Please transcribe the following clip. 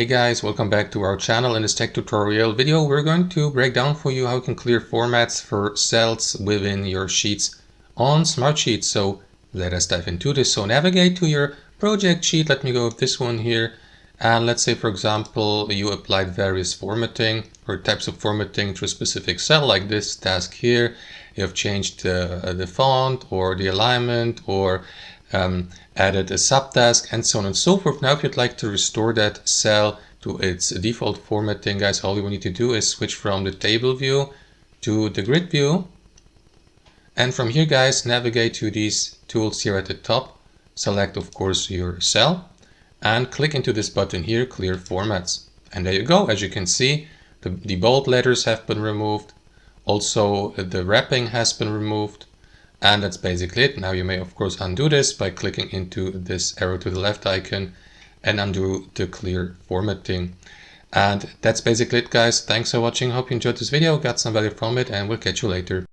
Hey guys, welcome back to our channel. In this tech tutorial video, we're going to break down for you how you can clear formats for cells within your sheets on Smartsheet. So let us dive into this. So navigate to your project sheet. Let me go with this one here. And let's say, for example, you applied various formatting or types of formatting to a specific cell like this task here. You have changed the font or the alignment or added a subtask and so on and so forth. Now if you'd like to restore that cell to its default formatting, guys, all you need to do is switch from the table view to the grid view. And from here, guys, navigate to these tools here at the top. Select, of course, your cell and click into this button here, Clear Formats. And there you go. As you can see, the bold letters have been removed. Also, the wrapping has been removed. And that's basically it. Now you may of course undo this by clicking into this arrow to the left icon and undo the clear formatting. And that's basically it, guys. Thanks for watching. Hope you enjoyed this video, got some value from it, and we'll catch you later.